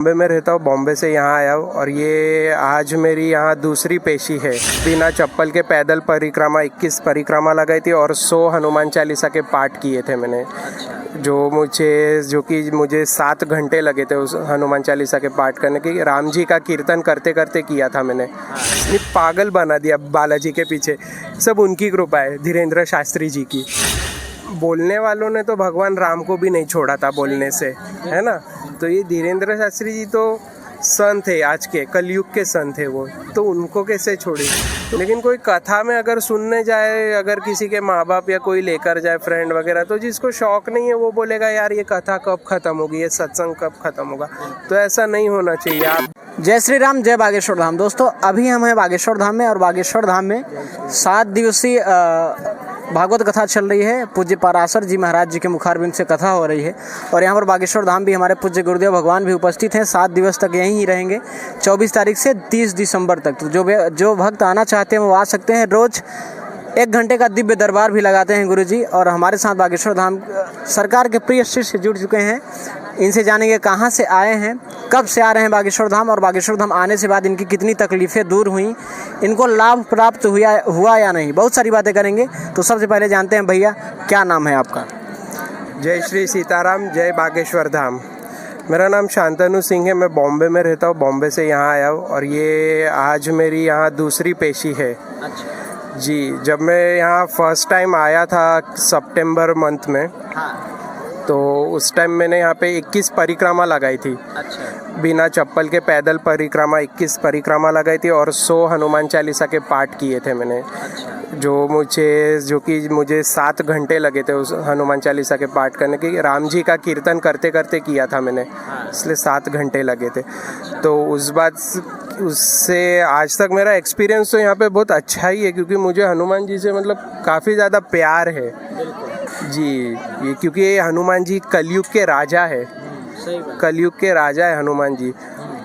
बॉम्बे में रहता हूँ, बॉम्बे से यहाँ आया हूँ और ये आज मेरी यहाँ दूसरी पेशी है। बिना चप्पल के पैदल परिक्रमा 21 परिक्रमा लगाई थी और 100 हनुमान चालीसा के पाठ किए थे मैंने, जो कि मुझे 7 घंटे लगे थे उस हनुमान चालीसा के पाठ करने की। राम जी का कीर्तन करते करते किया था मैंने। इतनी पागल बना दिया बालाजी के पीछे, सब उनकी कृपा है, धीरेन्द्र शास्त्री जी की। बोलने वालों ने तो भगवान राम को भी नहीं छोड़ा था बोलने से, है ना। तो ये धीरेन्द्र शास्त्री जी तो संत है, आज के कलयुग के संत है वो, तो उनको कैसे छोड़े। लेकिन कोई कथा में अगर सुनने जाए, अगर किसी के माँ बाप या कोई लेकर जाए फ्रेंड वगैरह, तो जिसको शौक नहीं है वो बोलेगा यार ये कथा कब खत्म होगी, ये सत्संग कब खत्म होगा। तो ऐसा नहीं होना चाहिए। आप जय श्री राम, जय बागेश्वर धाम। दोस्तों अभी हम हैं बागेश्वर धाम में और बागेश्वर धाम में 7 दिवसीय भागवत कथा चल रही है। पूज्य पराशर जी महाराज जी के मुखारबिंद से कथा हो रही है और यहाँ पर बागेश्वर धाम भी हमारे पूज्य गुरुदेव भगवान भी उपस्थित हैं। 7 दिवस तक यहीं ही रहेंगे, 24 तारीख से 30 दिसंबर तक। तो जो भक्त आना चाहते हैं वो आ सकते हैं। रोज़ 1 घंटे का दिव्य दरबार भी लगाते हैं गुरुजी। और हमारे साथ बागेश्वर धाम सरकार के प्रिय शिष्य जुड़ चुके हैं। इनसे जानेंगे कहाँ से आए हैं, कब से आ रहे हैं बागेश्वर धाम, और बागेश्वर धाम आने से बाद इनकी कितनी तकलीफ़ें दूर हुई, इनको लाभ प्राप्त हुआ या नहीं। बहुत सारी बातें करेंगे। तो सबसे पहले जानते हैं भैया, क्या नाम है आपका? जय श्री सीताराम, जय बागेश्वर धाम। मेरा नाम शांतनु सिंह है, मैं बॉम्बे में रहता हूँ, बॉम्बे से यहाँ आया हूँ और ये आज मेरी यहाँ दूसरी पेशी है। अच्छा जी, जब मैं यहाँ फर्स्ट टाइम आया था सितंबर मंथ में, तो उस टाइम मैंने यहाँ पे 21 परिक्रमा लगाई थी। अच्छा। बिना चप्पल के पैदल परिक्रमा 21 परिक्रमा लगाई थी और 100 हनुमान चालीसा के पाठ किए थे मैंने। अच्छा। जो कि मुझे 7 घंटे लगे थे उस हनुमान चालीसा के पाठ करने की। राम जी का कीर्तन करते करते किया था मैंने, इसलिए 7 घंटे लगे थे। तो उससे आज तक मेरा एक्सपीरियंस तो यहाँ पे बहुत अच्छा ही है, क्योंकि मुझे हनुमान जी से मतलब काफ़ी ज़्यादा प्यार है जी। ये क्योंकि ये हनुमान जी कलयुग के राजा है, कलयुग के राजा है हनुमान जी।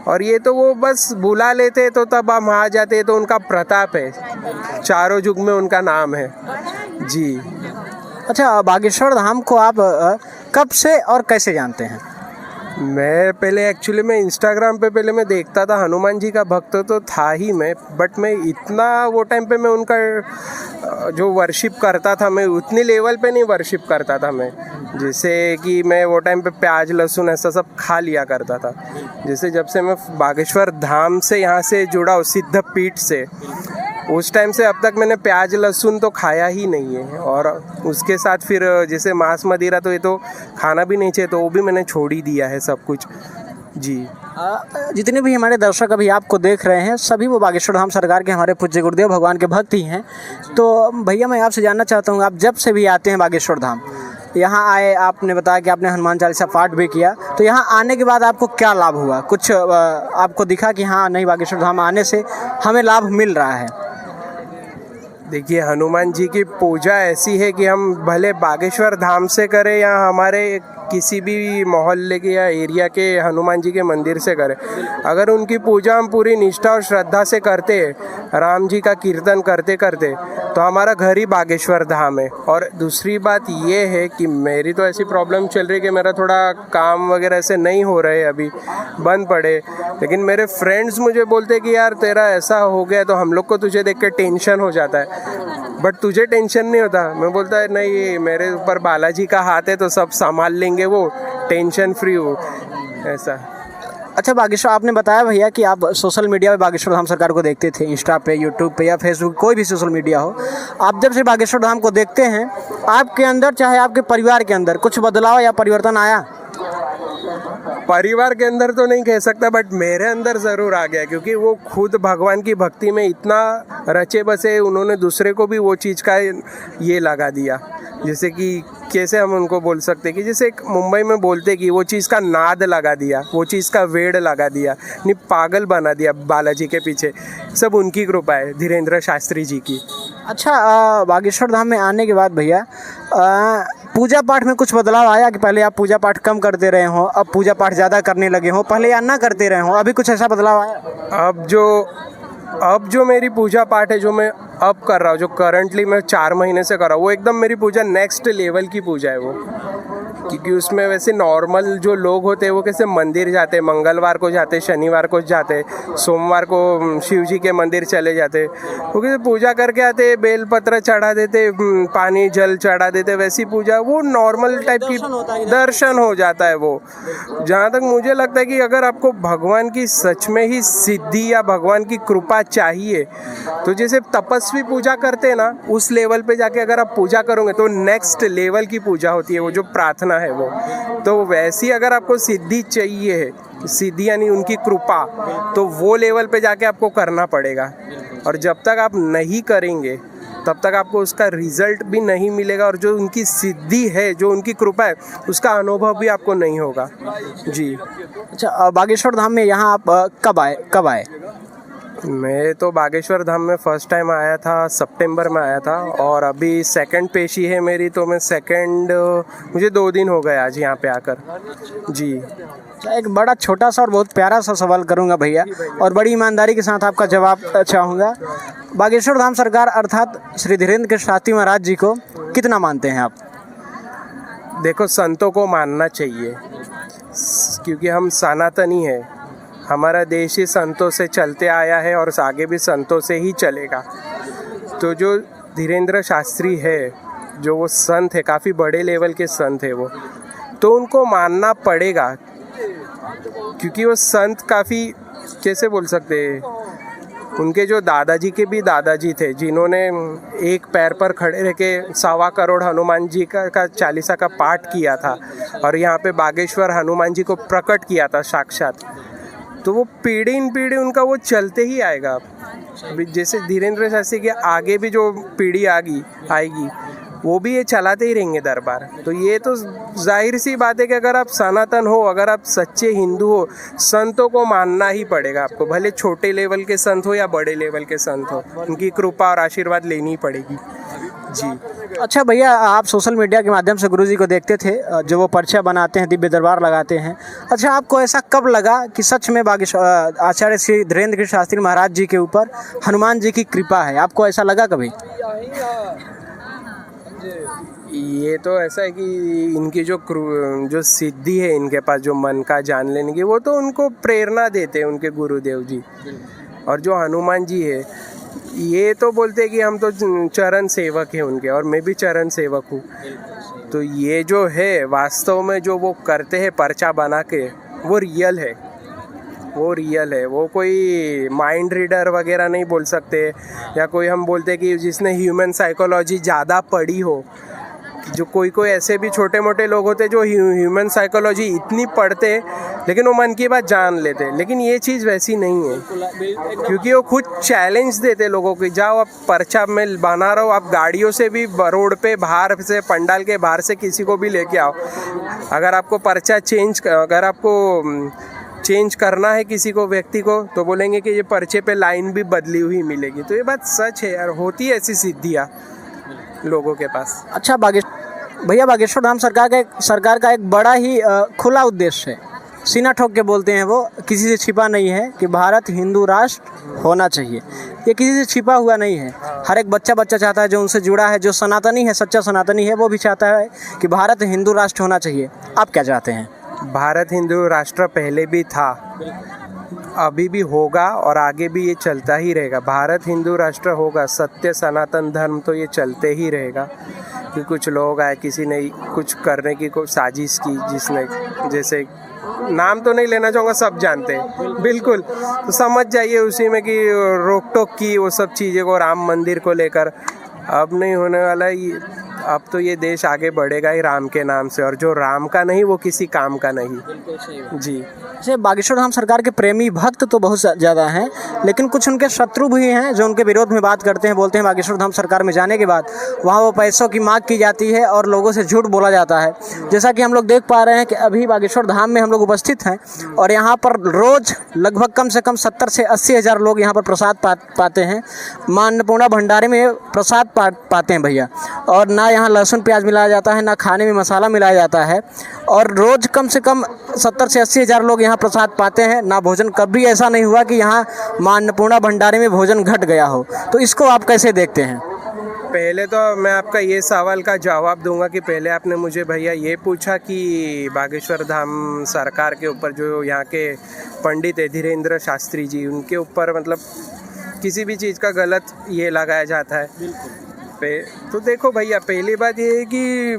और ये तो वो बस बुला लेते तो तब हम आ जाते, तो उनका प्रताप है, चारों युग में उनका नाम है जी। अच्छा, बागेश्वर धाम को आप कब से और कैसे जानते हैं? मैं पहले एक्चुअली मैं इंस्टाग्राम पे पहले मैं देखता था, हनुमान जी का भक्त तो था ही मैं, बट मैं इतना वो टाइम पे मैं उनका जो वर्शिप करता था, मैं उतनी लेवल पे नहीं वर्शिप करता था मैं। जैसे कि मैं वो टाइम पे प्याज लहसुन ऐसा सब खा लिया करता था। जैसे जब से मैं बागेश्वर धाम से यहाँ से जुड़ा, सिद्ध पीठ से, उस टाइम से अब तक मैंने प्याज लहसुन तो खाया ही नहीं है। और उसके साथ फिर जैसे मांस मदिरा तो ये तो खाना भी नहीं चाहिए, तो वो भी मैंने छोड़ ही दिया है सब कुछ जी। जितने भी हमारे दर्शक अभी आपको देख रहे हैं, सभी वो बागेश्वर धाम सरकार के हमारे पूज्य गुरुदेव भगवान के भक्त ही हैं। तो भैया मैं आपसे जानना चाहता हूँ, आप जब से भी आते हैं बागेश्वर धाम, यहाँ आए, आपने बताया कि आपने हनुमान चालीसा पाठ भी किया, तो यहाँ आने के बाद आपको क्या लाभ हुआ? कुछ आपको दिखा कि हाँ नहीं, बागेश्वर धाम आने से हमें लाभ मिल रहा है? देखिए, हनुमान जी की पूजा ऐसी है कि हम भले बागेश्वर धाम से करें या हमारे किसी भी मोहल्ले के या एरिया के हनुमान जी के मंदिर से करें, अगर उनकी पूजा हम पूरी निष्ठा और श्रद्धा से करते हैं, राम जी का कीर्तन करते करते, तो हमारा घर ही बागेश्वर धाम है। और दूसरी बात ये है कि मेरी तो ऐसी प्रॉब्लम चल रही है कि मेरा थोड़ा काम वगैरह ऐसे नहीं हो रहे, अभी बंद पड़े, लेकिन मेरे फ्रेंड्स मुझे बोलते कि यार तेरा ऐसा हो गया तो हम लोग को तुझे देख के टेंशन हो जाता है, बट तुझे टेंशन नहीं होता। मैं बोलता है नहीं, मेरे ऊपर बालाजी का हाथ है तो सब संभाल लेंगे, वो टेंशन फ्री हो ऐसा। अच्छा बागेश्वर, आपने बताया भैया कि आप सोशल मीडिया पे बागेश्वर धाम सरकार को देखते थे, इंस्टा पे, यूट्यूब पे या फेसबुक, कोई भी सोशल मीडिया हो। आप जब से बागेश्वर धाम को देखते हैं, आपके अंदर चाहे आपके परिवार के अंदर कुछ बदलाव या परिवर्तन आया? परिवार के अंदर तो नहीं कह सकता, बट मेरे अंदर ज़रूर आ गया, क्योंकि वो खुद भगवान की भक्ति में इतना रचे बसे, उन्होंने दूसरे को भी वो चीज़ का ये लगा दिया। जैसे कि कैसे हम उनको बोल सकते कि जैसे मुंबई में बोलते कि वो चीज़ का नाद लगा दिया, वो चीज़ का वेड़ लगा दिया, नहीं पागल बना दिया बालाजी के पीछे। सब उनकी कृपा है, धीरेन्द्र शास्त्री जी की। अच्छा, बागेश्वर धाम में आने के बाद भैया पूजा पाठ में कुछ बदलाव आया कि पहले आप पूजा पाठ कम करते रहे हो, अब पूजा पाठ ज़्यादा करने लगे हो, पहले या ना करते रहे हो, अभी कुछ ऐसा बदलाव आया? अब जो मेरी पूजा पाठ है, जो मैं अब कर रहा हूँ, जो करंटली मैं 4 महीने से कर रहा हूँ, वो एकदम मेरी पूजा नेक्स्ट लेवल की पूजा है वो। क्योंकि उसमें वैसे नॉर्मल जो लोग होते हैं वो कैसे मंदिर जाते, मंगलवार को जाते, शनिवार को जाते, सोमवार को शिव जी के मंदिर चले जाते, वो कैसे पूजा करके आते, बेलपत्र चढ़ा देते, पानी जल चढ़ा देते, वैसी पूजा वो नॉर्मल टाइप की दर्शन हो जाता है वो। जहाँ तक मुझे लगता है कि अगर आपको भगवान की सच में ही सिद्धि या भगवान की कृपा चाहिए तो जैसे तपस्वी पूजा करते हैं ना, उस लेवल पे जाके अगर आप पूजा करोगे तो नेक्स्ट लेवल की पूजा होती है वो, जो प्रार्थना है वो। तो वैसी अगर आपको सिद्धि चाहिए है, सिद्धि यानी उनकी कृपा, तो वो लेवल पे जाके आपको करना पड़ेगा। और जब तक आप नहीं करेंगे तब तक आपको उसका रिजल्ट भी नहीं मिलेगा, और जो उनकी सिद्धि है, जो उनकी कृपा है, उसका अनुभव भी आपको नहीं होगा जी। अच्छा, बागेश्वर धाम में यहाँ आप कब आए? मैं तो बागेश्वर धाम में फ़र्स्ट टाइम आया था, सितंबर में आया था, और अभी सेकंड पेशी है मेरी, तो मैं मुझे 2 दिन हो गए आज यहाँ पे आकर जी। एक बड़ा छोटा सा और बहुत प्यारा सा सवाल करूंगा भैया, और बड़ी ईमानदारी के साथ आपका जवाब चाहूँगा। बागेश्वर धाम सरकार अर्थात श्री धीरेन्द्र के शास्त्री महाराज जी को कितना मानते हैं आप? देखो, संतों को मानना चाहिए क्योंकि हम सनातनी है, हमारा देश ही संतों से चलते आया है और आगे भी संतों से ही चलेगा। तो जो धीरेन्द्र शास्त्री है, जो वो संत है, काफ़ी बड़े लेवल के संत है वो, तो उनको मानना पड़ेगा क्योंकि वो संत काफ़ी, कैसे बोल सकते हैं, उनके जो दादाजी के भी दादाजी थे जिन्होंने एक पैर पर खड़े रह के 1.25 करोड़ हनुमान जी का चालीसा का पाठ किया था और यहाँ पे बागेश्वर हनुमान जी को प्रकट किया था साक्षात। तो वो पीढ़ी इन पीढ़ी उनका वो चलते ही आएगा। जैसे धीरेन्द्र शास्त्री के आगे भी जो पीढ़ी आएगी वो भी ये चलाते ही रहेंगे दरबार। तो ये तो जाहिर सी बात है कि अगर आप सनातन हो, अगर आप सच्चे हिंदू हो, संतों को मानना ही पड़ेगा आपको, भले छोटे लेवल के संत हो या बड़े लेवल के संत हो, उनकी कृपा और आशीर्वाद लेनी ही पड़ेगी जी। अच्छा भैया, आप सोशल मीडिया के माध्यम से गुरुजी को देखते थे, जो वो पर्चा बनाते हैं, दिव्य दरबार लगाते हैं। अच्छा, आपको ऐसा कब लगा कि सच में बागेश्वर आचार्य श्री धीरेन्द्र गिरि शास्त्री महाराज जी के ऊपर हनुमान जी की कृपा है? आपको ऐसा लगा कभी? ये तो ऐसा है कि इनकी जो सिद्धि है इनके पास, जो मन का जान लेने की, वो तो उनको प्रेरणा देते हैं उनके गुरुदेव जी। और जो हनुमान जी है, ये तो बोलते हैं कि हम तो चरण सेवक हैं उनके, और मैं भी चरण सेवक हूँ। तो ये जो है वास्तव में जो वो करते हैं पर्चा बना के, वो रियल है, वो कोई माइंड रीडर वगैरह नहीं बोल सकते, या कोई हम बोलते कि जिसने ह्यूमन साइकोलॉजी ज़्यादा पढ़ी हो। जो कोई ऐसे भी छोटे मोटे लोग होते जो ह्यूमन साइकोलॉजी इतनी पढ़ते लेकिन वो मन की बात जान लेते, लेकिन ये चीज़ वैसी नहीं है क्योंकि वो खुद चैलेंज देते लोगों की। जाओ आप पर्चा में बना रहो, आप गाड़ियों से भी रोड पे बाहर से, पंडाल के बाहर से किसी को भी लेके आओ, अगर आपको पर्चा अगर आपको चेंज करना है किसी को, व्यक्ति को, तो बोलेंगे कि ये पर्चे पे लाइन भी बदली हुई मिलेगी। तो ये बात सच है यार, होती है ऐसी सिद्धियाँ लोगों के पास। अच्छा भैया, बागेश्वर धाम सरकार का एक बड़ा ही खुला उद्देश्य है, सीना ठोक के बोलते हैं वो, किसी से छिपा नहीं है कि भारत हिंदू राष्ट्र होना चाहिए। ये किसी से छिपा हुआ नहीं है, हर एक बच्चा चाहता है जो उनसे जुड़ा है, जो सनातनी है, सच्चा सनातनी है, वो भी चाहता है कि भारत हिंदू राष्ट्र होना चाहिए। आप क्या चाहते हैं? भारत हिंदू राष्ट्र पहले भी था, अभी भी होगा और आगे भी ये चलता ही रहेगा। भारत हिंदू राष्ट्र होगा, सत्य सनातन धर्म तो ये चलते ही रहेगा। कि कुछ लोग आए, किसी ने कुछ करने की कोई साजिश की, जिसने, जैसे नाम तो नहीं लेना चाहूँगा, सब जानते हैं बिल्कुल, तो समझ जाइए उसी में कि रोक टोक की वो सब चीज़ें को, राम मंदिर को लेकर। अब नहीं होने वाला ये, अब तो ये देश आगे बढ़ेगा ही राम के नाम से, और जो राम का नहीं वो किसी काम का नहीं जी। जैसे बागेश्वर धाम सरकार के प्रेमी भक्त तो बहुत ज़्यादा हैं, लेकिन कुछ उनके शत्रु भी हैं जो उनके विरोध में बात करते हैं, बोलते हैं बागेश्वर धाम सरकार में जाने के बाद वहाँ वो पैसों की मांग की जाती है और लोगों से झूठ बोला जाता है। जैसा कि हम लोग देख पा रहे हैं कि अभी बागेश्वर धाम में हम लोग उपस्थित हैं और यहाँ पर रोज़ लगभग कम से कम 70 से 80 हज़ार लोग यहाँ पर प्रसाद पाते हैं। माँ अन्नपूर्णा भंडारे में प्रसाद पाते हैं भैया, और ना यहाँ लहसुन प्याज मिलाया जाता है, ना खाने में मसाला मिलाया जाता है, और रोज़ कम से कम 70 से 80 हज़ार लोग यहाँ प्रसाद पाते हैं। ना भोजन, कभी ऐसा नहीं हुआ कि यहाँ माँ अन्नपूर्णा भंडारे में भोजन घट गया हो। तो इसको आप कैसे देखते हैं? पहले तो मैं आपका ये सवाल का जवाब दूंगा कि पहले आपने मुझे भैया ये पूछा कि बागेश्वर धाम सरकार के ऊपर जो यहाँ के पंडित है धीरेन्द्र शास्त्री जी, उनके ऊपर मतलब किसी भी चीज़ का गलत ये लगाया जाता है। तो देखो भैया, पहली बात ये है कि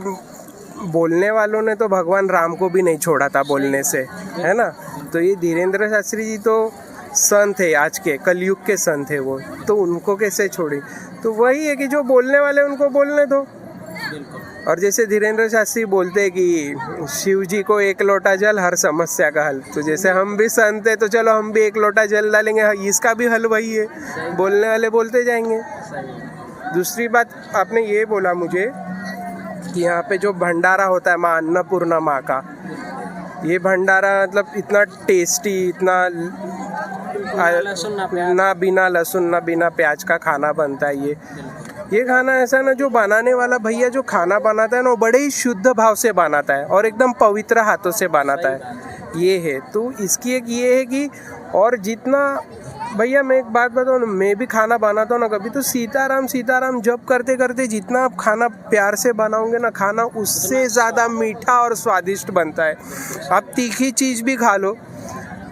बोलने वालों ने तो भगवान राम को भी नहीं छोड़ा था बोलने से, है ना। तो ये धीरेन्द्र शास्त्री जी तो संत है, आज के कलयुग के संत है वो, तो उनको कैसे छोड़ी। तो वही है कि जो बोलने वाले उनको बोलने दो। और जैसे धीरेन्द्र शास्त्री बोलते हैं कि शिव जी को एक लोटा जल हर समस्या का हल, तो जैसे हम भी संत है तो चलो हम भी एक लोटा जल डालेंगे, इसका भी हल वही है, बोलने वाले बोलते जाएंगे। दूसरी बात आपने ये बोला मुझे कि यहाँ पे जो भंडारा होता है माँ अन्नपूर्णा माँ का, ये भंडारा मतलब इतना टेस्टी, इतना ना बिना लहसुन ना बिना प्याज का खाना बनता है। ये खाना ऐसा ना, जो बनाने वाला भैया जो खाना बनाता है ना वो बड़े ही शुद्ध भाव से बनाता है और एकदम पवित्र हाथों से बनाता है। ये है तो इसकी एक ये है कि, और जितना भैया मैं एक बात बताऊँ ना, मैं भी खाना बनाता हूँ ना कभी, तो सीताराम सीताराम जप करते करते जितना आप खाना प्यार से बनाओगे ना, खाना उससे ज़्यादा मीठा और स्वादिष्ट बनता है। आप तीखी चीज़ भी खा लो,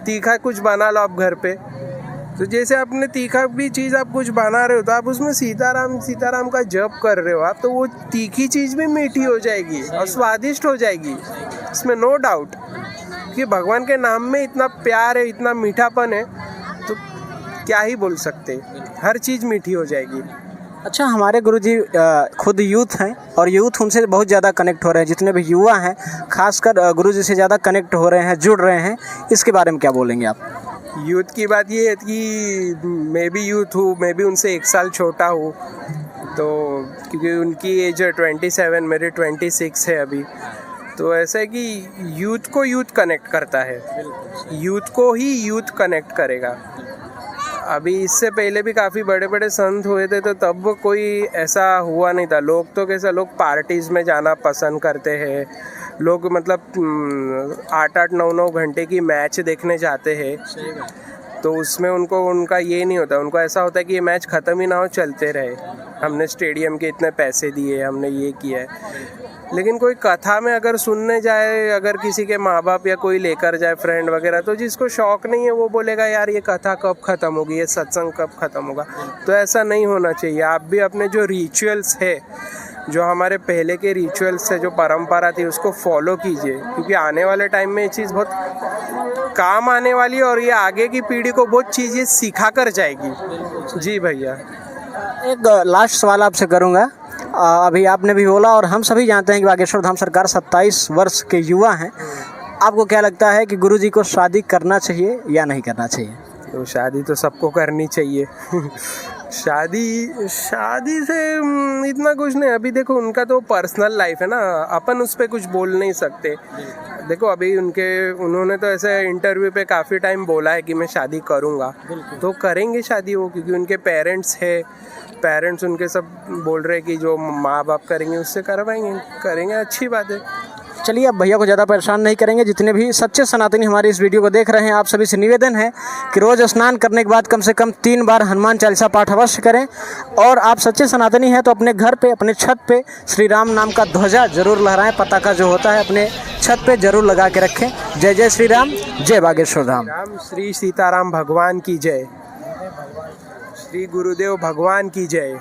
तीखा कुछ बना लो आप घर पे, तो जैसे आपने तीखा भी चीज़ आप कुछ बना रहे हो तो आप उसमें सीताराम सीताराम का जप कर रहे हो आप, तो वो तीखी चीज़ भी मीठी हो जाएगी और स्वादिष्ट हो जाएगी, इसमें नो डाउट। कि भगवान के नाम में इतना प्यार है, इतना मीठापन है, तो क्या ही बोल सकते, हर चीज़ मीठी हो जाएगी। अच्छा, हमारे गुरुजी खुद यूथ हैं और यूथ उनसे बहुत ज़्यादा कनेक्ट हो रहे हैं, जितने भी युवा हैं खासकर गुरुजी से ज़्यादा कनेक्ट हो रहे हैं, जुड़ रहे हैं, इसके बारे में क्या बोलेंगे आप? यूथ की बात ये है कि मैं भी यूथ हूँ, मैं भी उनसे 1 साल छोटा हूँ, तो क्योंकि उनकी एज 27, मेरी 26 है अभी। तो ऐसा है कि यूथ को यूथ कनेक्ट करता है, यूथ को ही यूथ कनेक्ट करेगा। अभी इससे पहले भी काफ़ी बड़े बड़े संत हुए थे, तो तब कोई ऐसा हुआ नहीं था। लोग तो कैसा, लोग पार्टीज़ में जाना पसंद करते हैं, लोग मतलब 8-8, 9-9 घंटे की मैच देखने जाते हैं, तो उसमें उनका ये नहीं होता, उनको ऐसा होता है कि ये मैच ख़त्म ही ना हो, चलते रहे, हमने स्टेडियम के इतने पैसे दिए, हमने ये किया है। लेकिन कोई कथा में अगर सुनने जाए, अगर किसी के माँ बाप या कोई लेकर जाए फ्रेंड वगैरह, तो जिसको शौक़ नहीं है वो बोलेगा यार ये कथा कब ख़त्म होगी, ये सत्संग कब ख़त्म होगा। तो ऐसा नहीं होना चाहिए। आप भी अपने जो रिचुअल्स है, जो हमारे पहले के रिचुअल्स है, जो परंपरा थी, उसको फॉलो कीजिए, क्योंकि आने वाले टाइम में ये चीज़ बहुत काम आने वाली है और ये आगे की पीढ़ी को बहुत चीज़ें सिखा कर जाएगी। जी भैया, एक लास्ट सवाल आपसे करूँगा। अभी आपने भी बोला और हम सभी जानते हैं कि बागेश्वर धाम सरकार 27 वर्ष के युवा हैं। आपको क्या लगता है कि गुरुजी को शादी करना चाहिए या नहीं करना चाहिए? तो शादी तो सबको करनी चाहिए। शादी से इतना कुछ नहीं। अभी देखो उनका तो पर्सनल लाइफ है ना, अपन उस पर कुछ बोल नहीं सकते। देखो अभी उन्होंने तो ऐसे इंटरव्यू पे काफ़ी टाइम बोला है कि मैं शादी करूँगा, तो करेंगे शादी वो, क्योंकि उनके पेरेंट्स उनके सब बोल रहे हैं कि जो माँ बाप करेंगे उससे करेंगे, अच्छी बात है। चलिए, अब भैया को ज़्यादा परेशान नहीं करेंगे। जितने भी सच्चे सनातनी हमारे इस वीडियो को देख रहे हैं, आप सभी से निवेदन है कि रोज़ स्नान करने के बाद कम से कम 3 बार हनुमान चालीसा पाठ अवश्य करें। और आप सच्चे सनातनी हैं तो अपने घर पे, अपने छत पे श्री राम नाम का ध्वजा जरूर लहराएं, पताका जो होता है अपने छत पे जरूर लगा के रखें। जय जय श्री राम, जय बागेश्वर धाम। श्री सीताराम भगवान की जय, श्री गुरुदेव भगवान की जय।